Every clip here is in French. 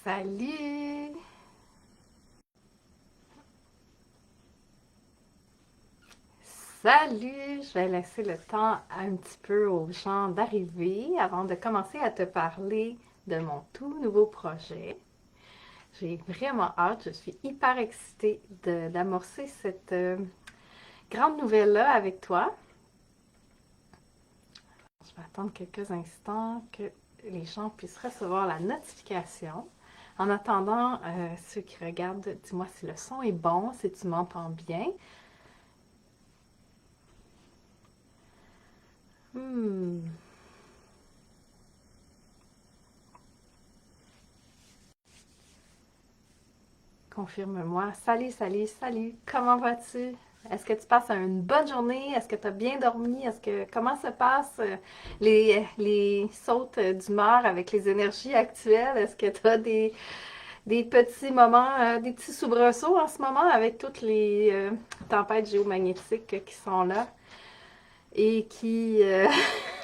Salut! Salut! Je vais laisser le temps un petit peu aux gens d'arriver avant de commencer à te parler de mon tout nouveau projet. J'ai vraiment hâte, je suis hyper excitée d'amorcer cette grande nouvelle-là avec toi. Je vais attendre quelques instants que les gens puissent recevoir la notification. En attendant, ceux qui regardent, dis-moi si le son est bon, si tu m'entends bien. Hmm. Confirme-moi. Salut, salut, salut. Comment vas-tu? Est-ce que tu passes une bonne journée? Est-ce que tu as bien dormi? Comment se passent les sautes d'humeur avec les énergies actuelles? Est-ce que tu as des petits moments, des petits soubresauts en ce moment avec toutes les tempêtes géomagnétiques qui sont là et qui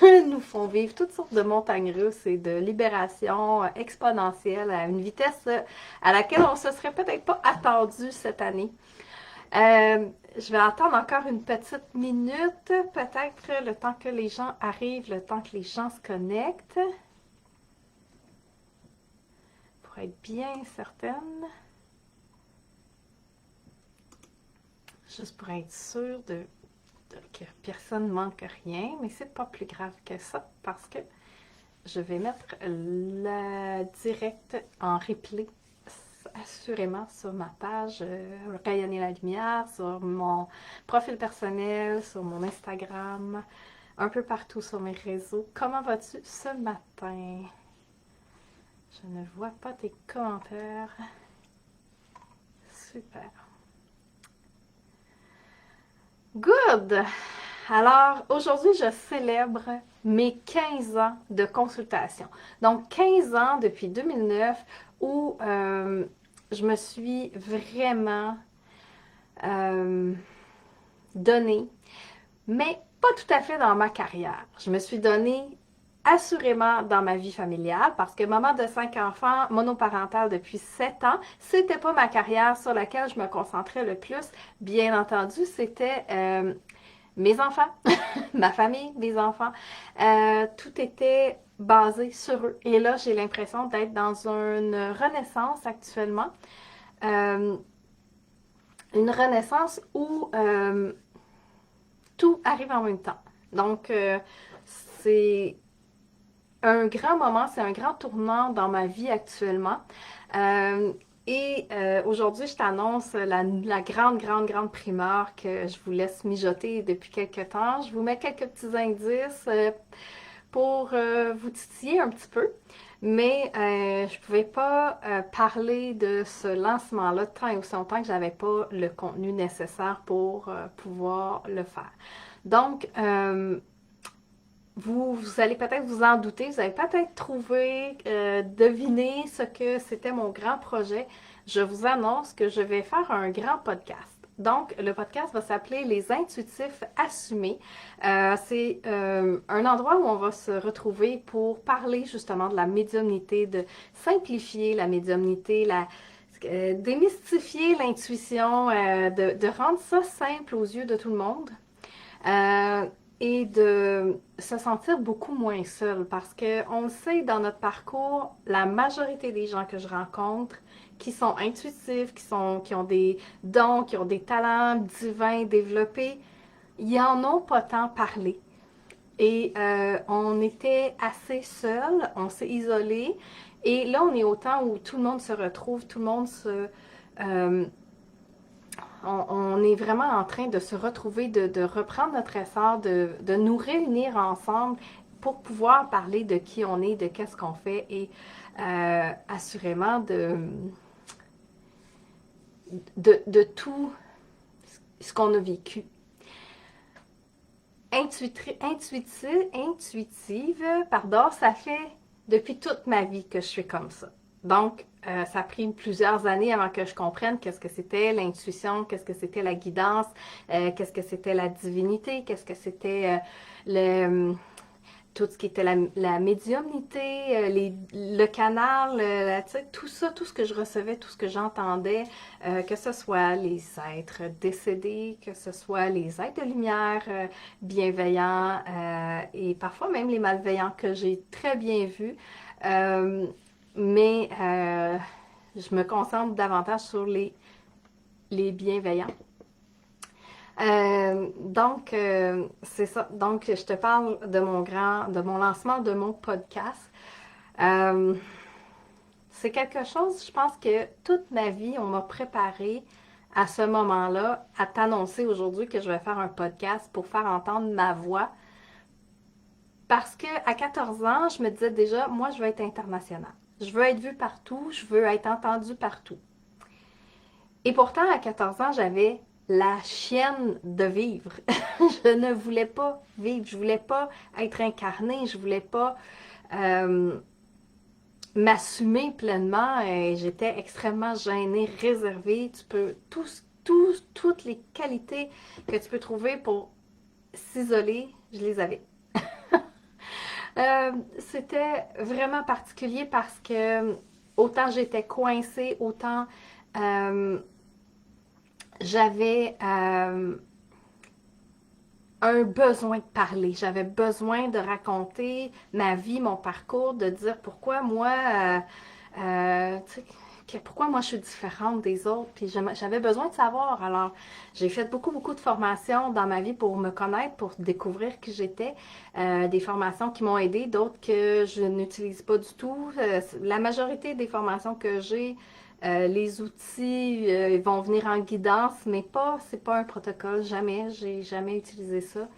nous font vivre toutes sortes de montagnes russes et de libération exponentielle à une vitesse à laquelle on se serait peut-être pas attendu cette année. Je vais attendre encore une petite minute, peut-être le temps que les gens arrivent, le temps que les gens se connectent, pour être bien certaine. Juste pour être sûre que personne ne manque rien, mais c'est pas plus grave que ça parce que je vais mettre la direct en replay assurément sur ma page Rayonner la lumière, sur mon profil personnel, sur mon Instagram, un peu partout sur mes réseaux. Comment vas-tu ce matin? Je ne vois pas tes commentaires. Super. Good! Alors, aujourd'hui, je célèbre mes 15 ans de consultation. Donc, 15 ans depuis 2009 où je me suis vraiment donnée, mais pas tout à fait dans ma carrière. Je me suis donnée assurément dans ma vie familiale parce que maman de 5 enfants, monoparentale depuis 7 ans, c'était pas ma carrière sur laquelle je me concentrais le plus. Bien entendu, c'était mes enfants, ma famille, mes enfants. Tout était basé sur eux. Et là, j'ai l'impression d'être dans une renaissance actuellement. Euh, une renaissance où tout arrive en même temps. Donc, c'est un grand moment, c'est un grand tournant dans ma vie actuellement. Euh, Aujourd'hui, je t'annonce la grande, grande, grande primeur que je vous laisse mijoter depuis quelques temps. Je vous mets quelques petits indices pour vous titiller un petit peu. Mais je ne pouvais pas parler de ce lancement-là tant et aussi longtemps que je n'avais pas le contenu nécessaire pour pouvoir le faire. Donc, vous allez peut-être vous en douter, vous allez peut-être trouver, deviner ce que c'était mon grand projet. Je vous annonce que je vais faire un grand podcast. Donc, le podcast va s'appeler Les Intuitifs Assumés. C'est un endroit où on va se retrouver pour parler justement de la médiumnité, de simplifier la médiumnité, démystifier l'intuition, de rendre ça simple aux yeux de tout le monde. Euh, et de se sentir beaucoup moins seul parce que on le sait dans notre parcours, la majorité des gens que je rencontre qui sont intuitifs, qui ont des dons, qui ont des talents divins développés, ils en ont pas tant parlé. Et on était assez seul, on s'est isolé. Et là, on est au temps où tout le monde se retrouve, tout le monde euh, on est vraiment en train de se retrouver, de reprendre notre essor, de nous réunir ensemble pour pouvoir parler de qui on est, de qu'est-ce qu'on fait et assurément de tout ce qu'on a vécu. Intuitive, pardon, ça fait depuis toute ma vie que je suis comme ça. Donc, ça a pris plusieurs années avant que je comprenne qu'est-ce que c'était l'intuition, qu'est-ce que c'était la guidance, qu'est-ce que c'était la divinité, qu'est-ce que c'était le, tout ce qui était la médiumnité, le canal, tu sais, tout ça, tout ce que je recevais, tout ce que j'entendais, que ce soit les êtres décédés, que ce soit les êtres de lumière bienveillants et parfois même les malveillants que j'ai très bien vus. Euh, mais je me concentre davantage sur les bienveillants. C'est ça. Donc, je te parle de mon lancement de mon podcast. Euh, c'est quelque chose, je pense que toute ma vie, on m'a préparé à ce moment-là, à t'annoncer aujourd'hui que je vais faire un podcast pour faire entendre ma voix. Parce que à 14 ans, je me disais déjà, moi, je veux être internationale. Je veux être vue partout, je veux être entendue partout. Et pourtant, à 14 ans, j'avais la chienne de vivre. Je ne voulais pas vivre, je voulais pas être incarnée, je voulais pas euh, m'assumer pleinement. Et j'étais extrêmement gênée, réservée. Tu peux toutes les qualités que tu peux trouver pour s'isoler, je les avais. C'était vraiment particulier parce que autant j'étais coincée, autant euh, j'avais un besoin de parler. J'avais besoin de raconter ma vie, mon parcours, de dire pourquoi moi, tu sais, pourquoi moi je suis différente des autres. Puis j'avais besoin de savoir. Alors, j'ai fait beaucoup de formations dans ma vie pour me connaître, pour découvrir qui j'étais. Des formations qui m'ont aidé, d'autres que je n'utilise pas du tout. La majorité des formations que j'ai, les outils vont venir en guidance, mais c'est pas un protocole, jamais, j'ai jamais utilisé ça.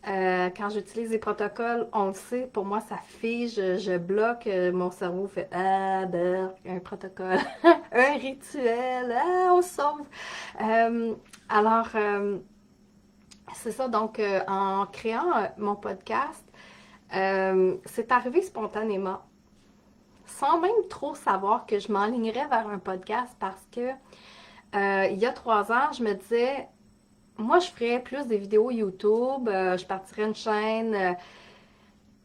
Quand j'utilise des protocoles, on le sait, pour moi ça fige, je bloque, mon cerveau fait un protocole, un rituel, on se sauve. Euh, alors, c'est ça, donc en créant mon podcast, c'est arrivé spontanément sans même trop savoir que je m'enlignerais vers un podcast parce que il y a 3 ans, je me disais, moi, je ferais plus des vidéos YouTube, je partirais une chaîne.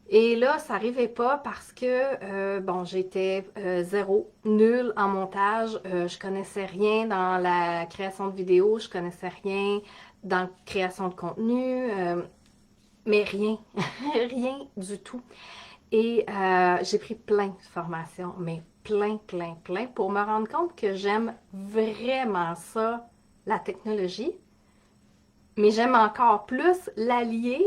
Et là, ça n'arrivait pas parce que, bon, j'étais zéro, nulle en montage. Je connaissais rien dans la création de vidéos, je connaissais rien dans la création de contenu, mais rien, rien du tout. Et j'ai pris plein de formations, mais plein, pour me rendre compte que j'aime vraiment ça, la technologie, mais j'aime encore plus l'allier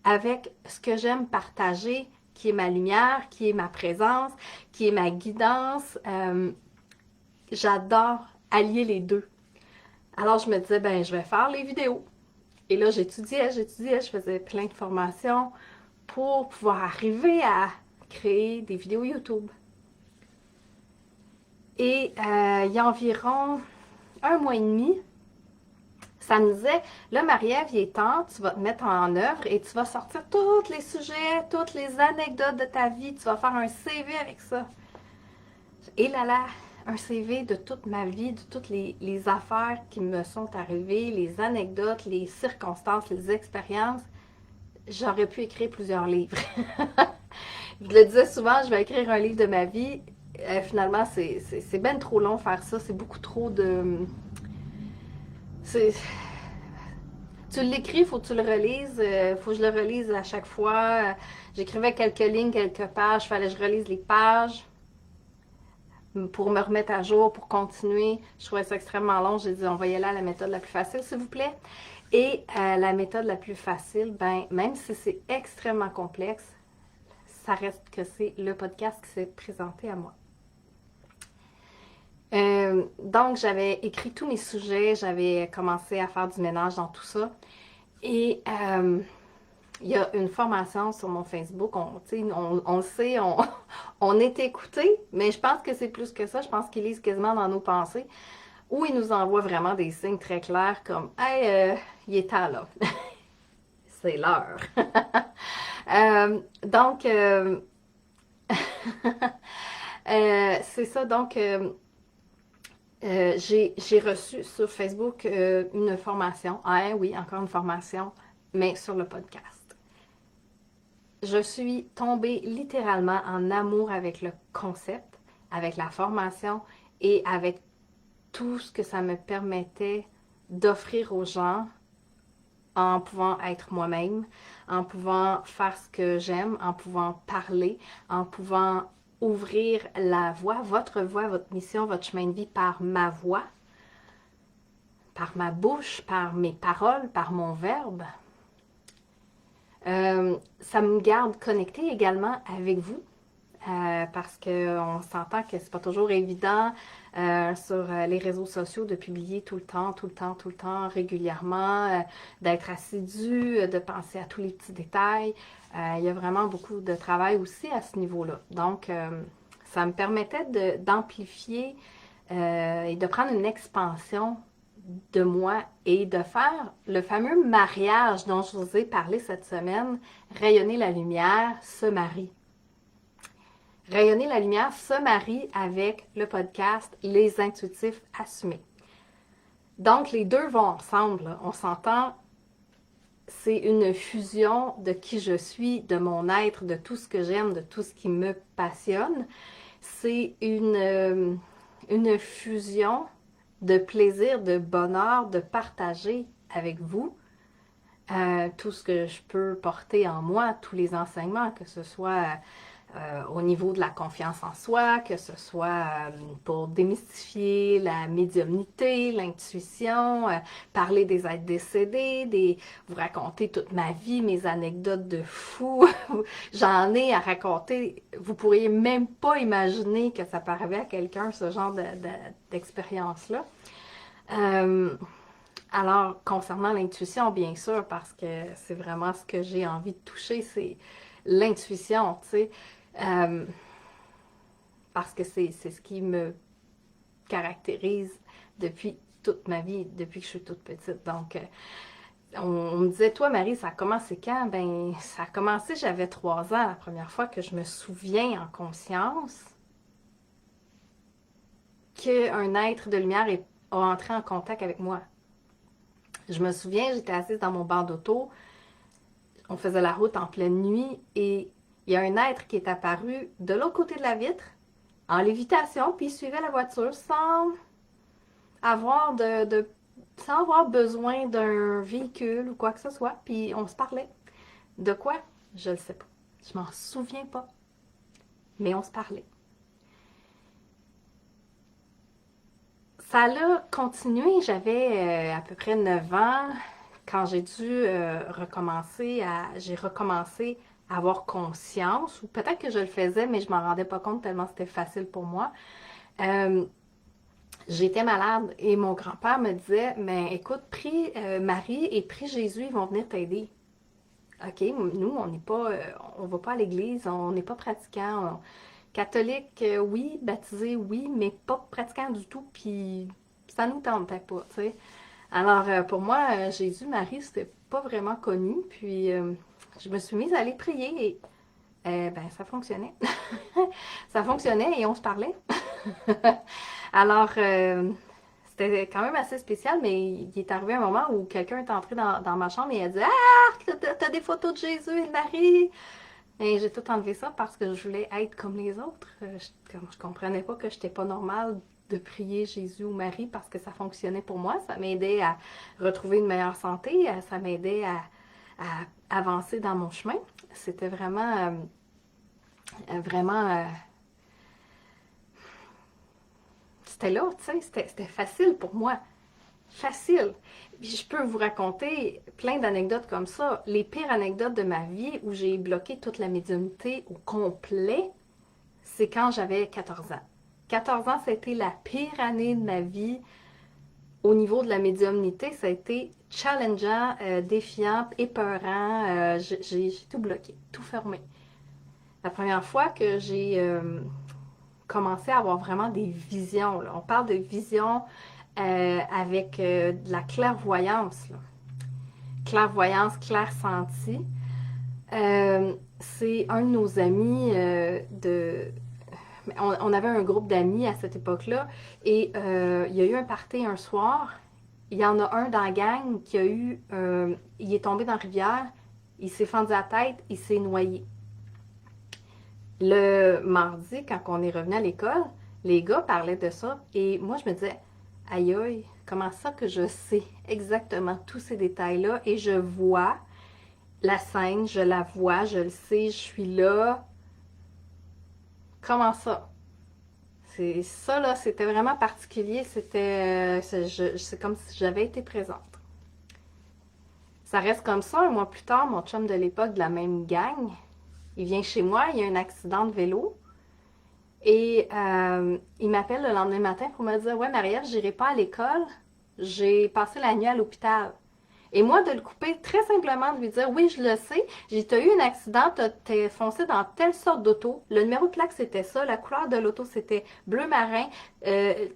avec ce que j'aime partager, qui est ma lumière, qui est ma présence, qui est ma guidance. J'adore allier les deux. Alors je me disais, ben je vais faire les vidéos. Et là, j'étudiais, je faisais plein de formations pour pouvoir arriver à créer des vidéos YouTube. Et il y a environ 1 mois et demi, ça me disait, là, Marie-Ève, il est temps, tu vas te mettre en œuvre et tu vas sortir tous les sujets, toutes les anecdotes de ta vie, tu vas faire un CV avec ça. Et là, un CV de toute ma vie, de toutes les affaires qui me sont arrivées, les anecdotes, les circonstances, les expériences. J'aurais pu écrire plusieurs livres. Je le disais souvent, je vais écrire un livre de ma vie. Finalement, c'est bien trop long faire ça. C'est beaucoup trop de... Tu l'écris, il faut que tu le relises. Faut que je le relise à chaque fois. J'écrivais quelques lignes, quelques pages. Fallait que je relise les pages pour me remettre à jour, pour continuer. Je trouvais ça extrêmement long. J'ai dit, on va y aller à la méthode la plus facile, s'il vous plaît. Et la méthode la plus facile, ben, même si c'est extrêmement complexe, ça reste que c'est le podcast qui s'est présenté à moi. Donc, j'avais écrit tous mes sujets, j'avais commencé à faire du ménage dans tout ça. Et il y a une formation sur mon Facebook, on le sait, on est écouté, mais je pense que c'est plus que ça, je pense qu'ils lisent quasiment dans nos pensées, où ils nous envoient vraiment des signes très clairs comme « Hey, il est temps là, c'est l'heure. » Donc, c'est ça, donc... j'ai reçu sur Facebook une formation. Ah oui, encore une formation, mais sur le podcast. je suis tombée littéralement en amour avec le concept, avec la formation et avec tout ce que ça me permettait d'offrir aux gens en pouvant être moi-même, en pouvant faire ce que j'aime, en pouvant parler, en pouvant ouvrir la voie, votre mission, votre chemin de vie par ma voix, par ma bouche, par mes paroles, par mon verbe. Ça me garde connectée également avec vous. Parce qu'on s'entend que c'est pas toujours évident sur les réseaux sociaux de publier tout le temps, tout le temps, tout le temps, régulièrement, d'être assidu, de penser à tous les petits détails. Il y a vraiment beaucoup de travail aussi à ce niveau-là. Donc, ça me permettait d'amplifier et de prendre une expansion de moi et de faire le fameux mariage dont je vous ai parlé cette semaine, rayonner la lumière, se marie. Rayonner la lumière se marie avec le podcast Les Intuitifs Assumés. Donc, les deux vont ensemble. Là. On s'entend, c'est une fusion de qui je suis, de mon être, de tout ce que j'aime, de tout ce qui me passionne. C'est une fusion de plaisir, de bonheur, de partager avec vous tout ce que je peux porter en moi, tous les enseignements, que ce soit au niveau de la confiance en soi, que ce soit pour démystifier la médiumnité, l'intuition, parler des êtres décédés, vous raconter toute ma vie, mes anecdotes de fou. J'en ai à raconter. Vous pourriez même pas imaginer que ça peut arriver à quelqu'un, ce genre d'expérience-là. Alors, concernant l'intuition, bien sûr, parce que c'est vraiment ce que j'ai envie de toucher, c'est l'intuition, tu sais. Parce que c'est ce qui me caractérise depuis toute ma vie, depuis que je suis toute petite. Donc, on me disait, toi, Marie, ça a commencé quand? Ben, ça a commencé, j'avais 3 ans, la première fois que je me souviens en conscience qu'un être de lumière a entré en contact avec moi. Je me souviens, j'étais assise dans mon banc d'auto, on faisait la route en pleine nuit et il y a un être qui est apparu de l'autre côté de la vitre, en lévitation, puis il suivait la voiture sans avoir sans avoir besoin d'un véhicule ou quoi que ce soit, puis on se parlait. De quoi? Je le sais pas. Je m'en souviens pas. Mais on se parlait. Ça a continué, j'avais à peu près 9 ans quand j'ai dû j'ai recommencé à avoir conscience, ou peut-être que je le faisais, mais je m'en rendais pas compte tellement c'était facile pour moi. J'étais malade et mon grand-père me disait, mais écoute, prie Marie et prie Jésus, ils vont venir t'aider. OK, nous, on va pas à l'église, on n'est pas pratiquants. Catholique, oui, baptisé, oui, mais pas pratiquant du tout, puis ça nous tentait pas, tu sais. Alors, pour moi, Jésus, Marie, c'était pas vraiment connu, puis je me suis mise à aller prier et ben, ça fonctionnait. Ça fonctionnait et on se parlait. Alors, c'était quand même assez spécial, mais il est arrivé un moment où quelqu'un est entré dans ma chambre et a dit Ah, t'as des photos de Jésus et de Marie. Et j'ai tout enlevé ça parce que je voulais être comme les autres. Je comprenais pas que j'étais pas normale de prier Jésus ou Marie parce que ça fonctionnait pour moi. Ça m'aidait à retrouver une meilleure santé, ça m'aidait à avancer dans mon chemin. C'était vraiment c'était là, tu sais, c'était facile pour moi. Facile. Puis je peux vous raconter plein d'anecdotes comme ça. Les pires anecdotes de ma vie où j'ai bloqué toute la médiumnité au complet, c'est quand j'avais 14 ans. 14 ans, ça a été la pire année de ma vie au niveau de la médiumnité. Ça a été challengeant, défiant, épeurant. J'ai tout bloqué, tout fermé. La première fois que j'ai commencé à avoir vraiment des visions, là. On parle de visions avec de la clairvoyance. Là. Clairvoyance, clair-senti. C'est un de nos amis on avait un groupe d'amis à cette époque-là et il y a eu un party un soir. Il y en a un dans la gang qui il est tombé dans la rivière Il s'est fendu la tête, il s'est noyé. Le mardi, quand on est revenu à l'école, les gars parlaient de ça et moi, je me disais, aïe aïe, comment ça que je sais exactement tous ces détails-là et je vois la scène, je la vois, je le sais, je suis là. Comment ça? C'est ça, là, c'était vraiment particulier. C'est comme si j'avais été présente. Ça reste comme ça. Un mois plus tard, mon chum de l'époque de la même gang, il vient chez moi, il y a un accident de vélo. Et il m'appelle le lendemain matin pour me dire, ouais, Marie-Ève, j'irai pas à l'école. J'ai passé la nuit à l'hôpital. Et moi, de le couper très simplement, de lui dire, oui, je le sais, t'as eu un accident, t'es foncé dans telle sorte d'auto, le numéro de plaque c'était ça, la couleur de l'auto c'était bleu marin,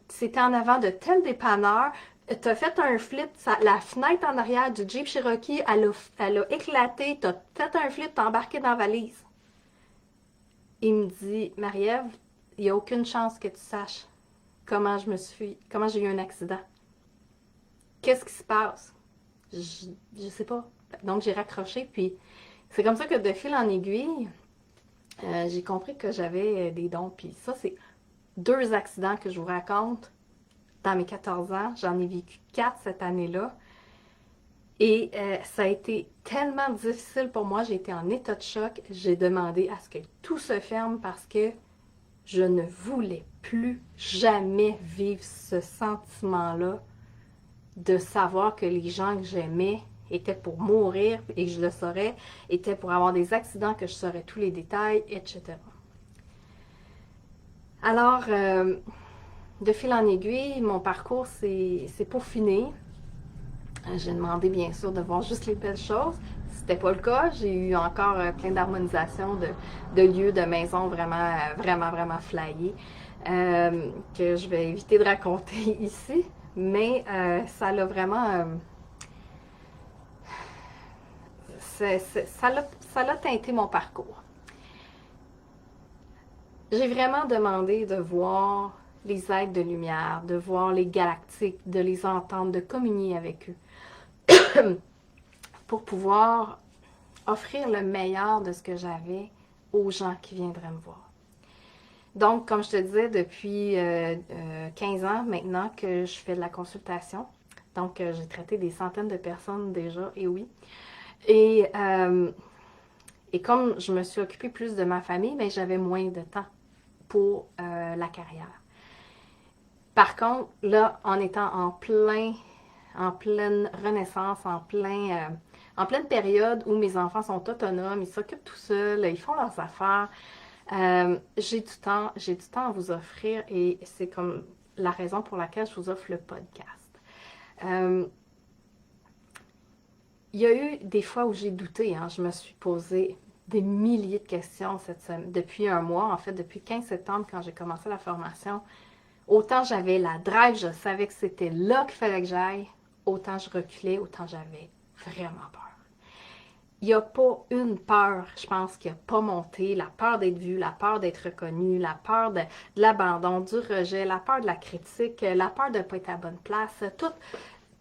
c'était en avant de tel dépanneur, t'as fait un flip, la fenêtre en arrière du Jeep Cherokee, elle a éclaté, t'as fait un flip, t'as embarqué dans la valise. Il me dit, Marie-Ève, il n'y a aucune chance que tu saches comment j'ai eu un accident. Qu'est-ce qui se passe? Je sais pas. Donc j'ai raccroché, puis c'est comme ça que de fil en aiguille, j'ai compris que j'avais des dons. Puis ça, c'est 2 accidents que je vous raconte dans mes 14 ans. J'en ai vécu 4 cette année-là. Et ça a été tellement difficile pour moi. J'ai été en état de choc. J'ai demandé à ce que tout se ferme parce que je ne voulais plus jamais vivre ce sentiment-là de savoir que les gens que j'aimais étaient pour mourir et que je le saurais, étaient pour avoir des accidents, que je saurais tous les détails, etc. Alors, de fil en aiguille, mon parcours s'est peaufiné. J'ai demandé bien sûr de voir juste les belles choses. C'était pas le cas. J'ai eu encore plein d'harmonisation de lieux, de maisons vraiment flyées que je vais éviter de raconter ici. Mais ça l'a vraiment... ça l'a teinté mon parcours. J'ai vraiment demandé de voir les êtres de lumière, de voir les galactiques, de les entendre, de communier avec eux pour pouvoir offrir le meilleur de ce que j'avais aux gens qui viendraient me voir. Donc, comme je te disais, depuis 15 ans maintenant que je fais de la consultation. Donc, j'ai traité des centaines de personnes déjà, et oui. Et, et comme je me suis occupée plus de ma famille, mais j'avais moins de temps pour la carrière. Par contre, là, en étant en pleine renaissance, en pleine période où mes enfants sont autonomes, ils s'occupent tout seuls, ils font leurs affaires, j'ai du temps à vous offrir et c'est comme la raison pour laquelle je vous offre le podcast. Il y a eu des fois où j'ai douté, hein, je me suis posé des milliers de questions depuis un mois, en fait, depuis 15 septembre quand j'ai commencé la formation. Autant j'avais la drive, je savais que c'était là qu'il fallait que j'aille, autant je reculais, autant j'avais vraiment peur. Il n'y a pas une peur, je pense, qui n'a pas monté. La peur d'être vue, la peur d'être reconnue, la peur de l'abandon, du rejet, la peur de la critique, la peur de ne pas être à la bonne place,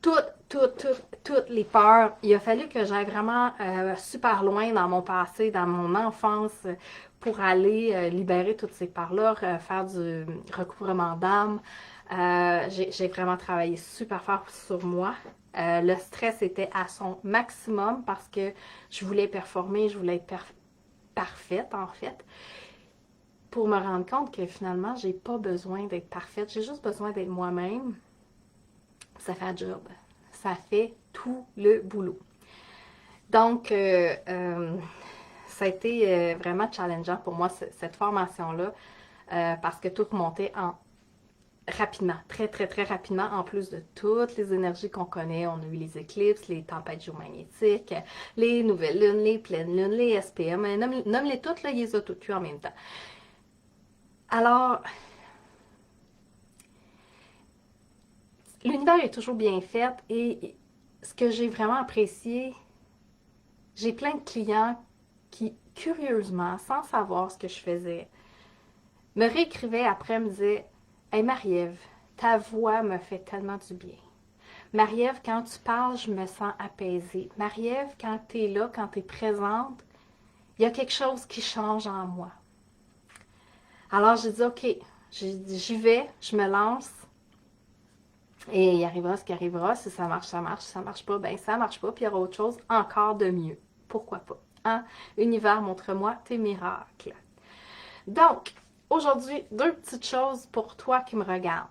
toutes les peurs. Il a fallu que j'aille vraiment super loin dans mon passé, dans mon enfance, pour aller libérer toutes ces peurs-là, faire du recouvrement d'âme. J'ai vraiment travaillé super fort sur moi. Le stress était à son maximum parce que je voulais performer, je voulais être parfaite en fait, pour me rendre compte que finalement, j'ai pas besoin d'être parfaite, j'ai juste besoin d'être moi-même. Ça fait un job. Ça fait tout le boulot. Donc, ça a été vraiment challengeant pour moi, cette formation-là, parce que tout remontait rapidement, très rapidement, en plus de toutes les énergies qu'on connaît. On a eu les éclipses, les tempêtes géomagnétiques, les nouvelles lunes, les pleines lunes, les SPM, nomme-les toutes, là, ils les ont toutes eues en même temps. Alors, l'univers est toujours bien fait et ce que j'ai vraiment apprécié, j'ai plein de clients qui, curieusement, sans savoir ce que je faisais, me réécrivaient après, me disaient « Hey Marie-Ève, ta voix me fait tellement du bien. Marie-Ève, quand tu parles, je me sens apaisée. Marie-Ève, quand tu es là, quand tu es présente, il y a quelque chose qui change en moi. Alors j'ai dit, OK, j'y vais, je me lance. Et il arrivera ce qui arrivera. Si ça marche, ça marche. Si ça marche pas, ben ça marche pas. Puis il y aura autre chose encore de mieux. Pourquoi pas? Hein? Univers, montre-moi tes miracles. Donc, aujourd'hui, deux petites choses pour toi qui me regardent.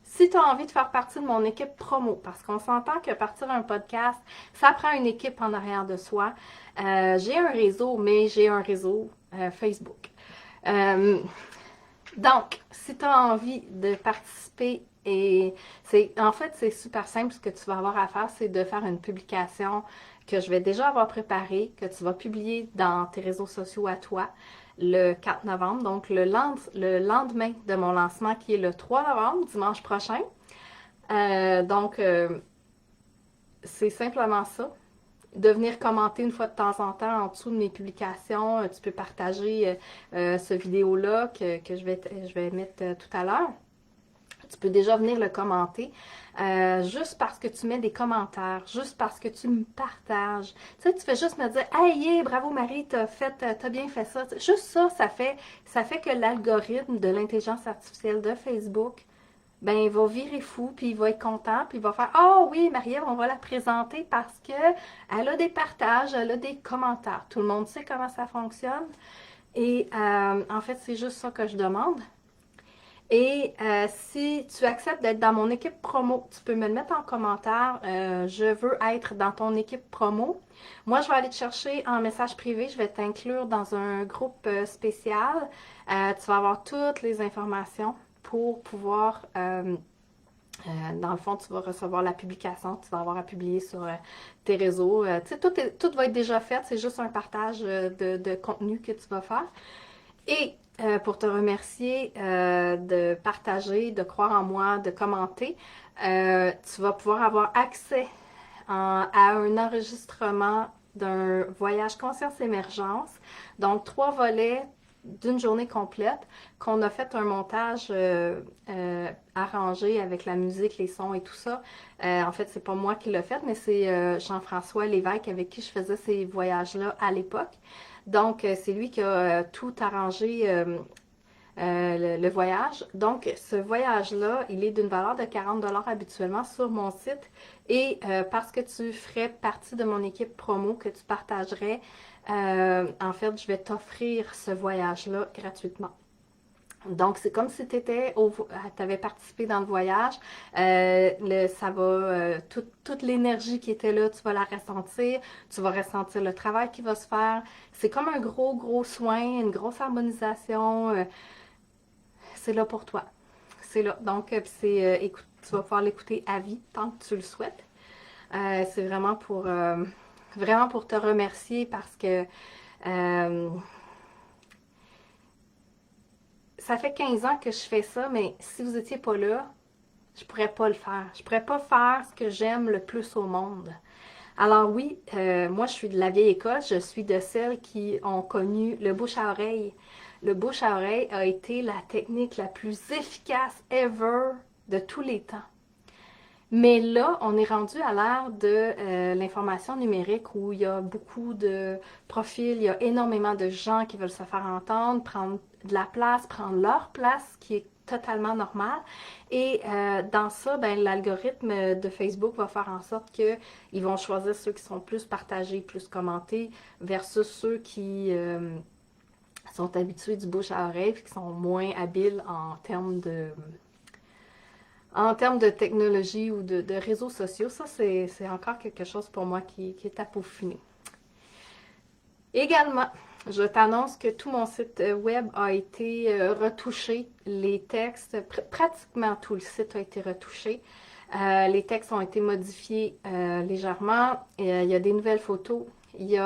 Si tu as envie de faire partie de mon équipe promo, parce qu'on s'entend que partir un podcast, ça prend une équipe en arrière de soi. J'ai un réseau, mais j'ai un réseau Facebook. Donc, si tu as envie de participer, en fait, c'est super simple. Ce que tu vas avoir à faire, c'est de faire une publication que je vais déjà avoir préparée, que tu vas publier dans tes réseaux sociaux à toi le 4 novembre, donc le lendemain de mon lancement qui est le 3 novembre, dimanche prochain. Donc, c'est simplement ça. De venir commenter une fois de temps en temps en dessous de mes publications. Tu peux partager ce vidéo-là que je vais mettre tout à l'heure. Tu peux déjà venir le commenter. Juste parce que tu mets des commentaires, juste parce que tu me partages. Tu sais, tu fais juste me dire « Hey, yeah, bravo Marie, t'as bien fait ça. » Juste ça, ça fait que l'algorithme de l'intelligence artificielle de Facebook, ben, il va virer fou, puis il va être content, puis il va faire « Ah oui, Marie-Ève, on va la présenter parce que elle a des partages, elle a des commentaires. » Tout le monde sait comment ça fonctionne. Et en fait, c'est juste ça que je demande. Et si tu acceptes d'être dans mon équipe promo, tu peux me le mettre en commentaire. Je veux être dans ton équipe promo. Moi, je vais aller te chercher en message privé. Je vais t'inclure dans un groupe spécial. Tu vas avoir toutes les informations pour pouvoir... dans le fond, tu vas recevoir la publication, tu vas avoir à publier sur tes réseaux. Tu sais, tout va être déjà fait, c'est juste un partage de contenu que tu vas faire. Et pour te remercier de partager, de croire en moi, de commenter, tu vas pouvoir avoir accès à un enregistrement d'un voyage conscience émergence. Donc, 3 volets d'une journée complète qu'on a fait un montage arrangé avec la musique, les sons et tout ça. En fait, c'est pas moi qui l'ai fait, mais c'est Jean-François Lévesque avec qui je faisais ces voyages-là à l'époque. Donc, c'est lui qui a tout arrangé le voyage. Donc, ce voyage-là, il est d'une valeur de 40 habituellement sur mon site. Et parce que tu ferais partie de mon équipe promo, que tu partagerais, en fait, je vais t'offrir ce voyage-là gratuitement. Donc, c'est comme si tu avais participé dans le voyage. Toute l'énergie qui était là, tu vas la ressentir. Tu vas ressentir le travail qui va se faire. C'est comme un gros, gros soin, une grosse harmonisation. C'est là pour toi. C'est là. Donc, écoute, tu vas pouvoir l'écouter à vie tant que tu le souhaites. C'est vraiment pour te remercier parce que ça fait 15 ans que je fais ça, mais si vous étiez pas là, je pourrais pas le faire. Je pourrais pas faire ce que j'aime le plus au monde. Alors oui, moi je suis de la vieille école, je suis de celles qui ont connu le bouche à oreille. Le bouche à oreille a été la technique la plus efficace ever de tous les temps. Mais là, on est rendu à l'ère de l'information numérique où il y a beaucoup de profils, il y a énormément de gens qui veulent se faire entendre, prendre de la place, prendre leur place, ce qui est totalement normal. Et dans ça, ben, l'algorithme de Facebook va faire en sorte qu'ils vont choisir ceux qui sont plus partagés, plus commentés, versus ceux qui sont habitués du bouche à oreille et qui sont moins habiles en termes de technologie ou de réseaux sociaux. Ça, c'est encore quelque chose pour moi qui est à peaufiner. Également, je t'annonce que tout mon site web a été retouché. Les textes, pratiquement tout le site a été retouché. Les textes ont été modifiés légèrement. Il y a des nouvelles photos. Tu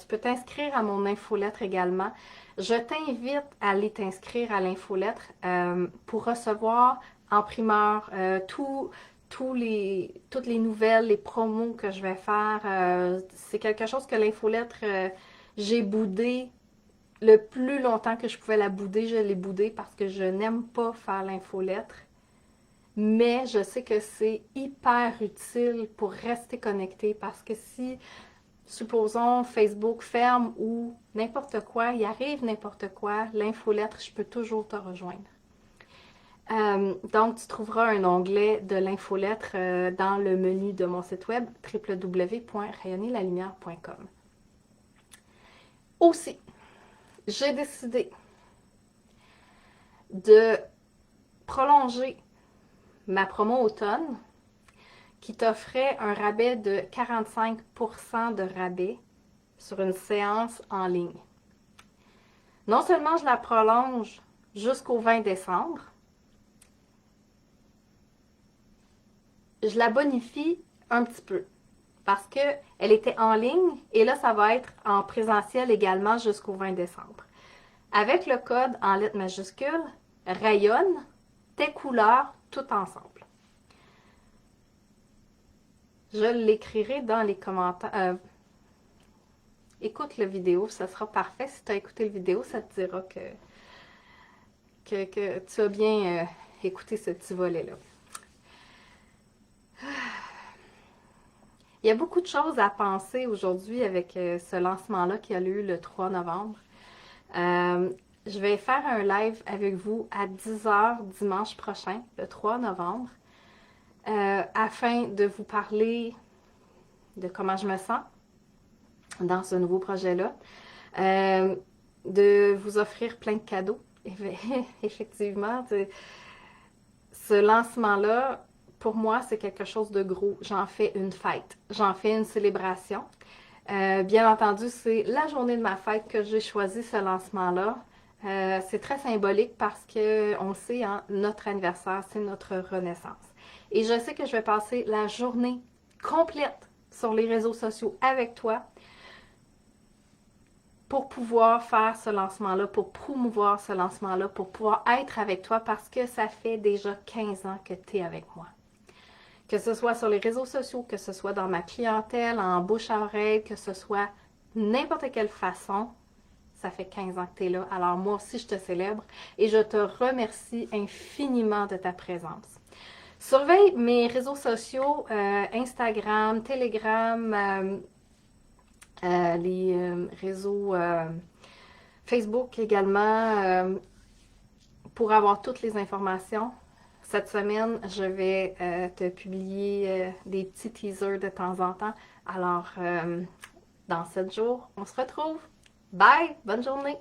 peux t'inscrire à mon infolettre également. Je t'invite à aller t'inscrire à l'infolettre pour recevoir en primeur toutes les nouvelles, les promos que je vais faire. C'est quelque chose que l'infolettre, j'ai boudé le plus longtemps que je pouvais la bouder. Je l'ai boudé parce que je n'aime pas faire l'infolettre. mais je sais que c'est hyper utile pour rester connecté parce que si, supposons, Facebook ferme ou n'importe quoi, il arrive n'importe quoi, l'infolettre, je peux toujours te rejoindre. Donc, tu trouveras un onglet de l'infolettre dans le menu de mon site web www.rayonnerlalumière.com. Aussi, j'ai décidé de prolonger ma promo automne qui t'offrait un rabais de 45% de rabais sur une séance en ligne. Non seulement je la prolonge jusqu'au 20 décembre, je la bonifie un petit peu parce qu'elle était en ligne et là, ça va être en présentiel également jusqu'au 20 décembre. Avec le code en lettres majuscules, rayonne tes couleurs tout ensemble. Je l'écrirai dans les commentaires. Écoute la vidéo, ça sera parfait. Si tu as écouté la vidéo, ça te dira que tu as bien écouté ce petit volet-là. Il y a beaucoup de choses à penser aujourd'hui avec ce lancement-là qui a lieu le 3 novembre. Je vais faire un live avec vous à 10h dimanche prochain, le 3 novembre, afin de vous parler de comment je me sens dans ce nouveau projet-là, de vous offrir plein de cadeaux. Effectivement, ce lancement-là, pour moi, c'est quelque chose de gros. J'en fais une fête, j'en fais une célébration. Bien entendu, c'est la journée de ma fête que j'ai choisi ce lancement-là. C'est très symbolique parce que, on le sait, hein, notre anniversaire, c'est notre renaissance. Et je sais que je vais passer la journée complète sur les réseaux sociaux avec toi pour pouvoir faire ce lancement-là, pour promouvoir ce lancement-là, pour pouvoir être avec toi parce que ça fait déjà 15 ans que tu es avec moi. Que ce soit sur les réseaux sociaux, que ce soit dans ma clientèle, en bouche à oreille, que ce soit n'importe quelle façon, ça fait 15 ans que tu es là. Alors moi aussi, je te célèbre et je te remercie infiniment de ta présence. Surveille mes réseaux sociaux, Instagram, Telegram, les réseaux Facebook également, pour avoir toutes les informations. Cette semaine, je vais te publier des petits teasers de temps en temps. Alors, dans 7 jours, on se retrouve. Bye! Bonne journée!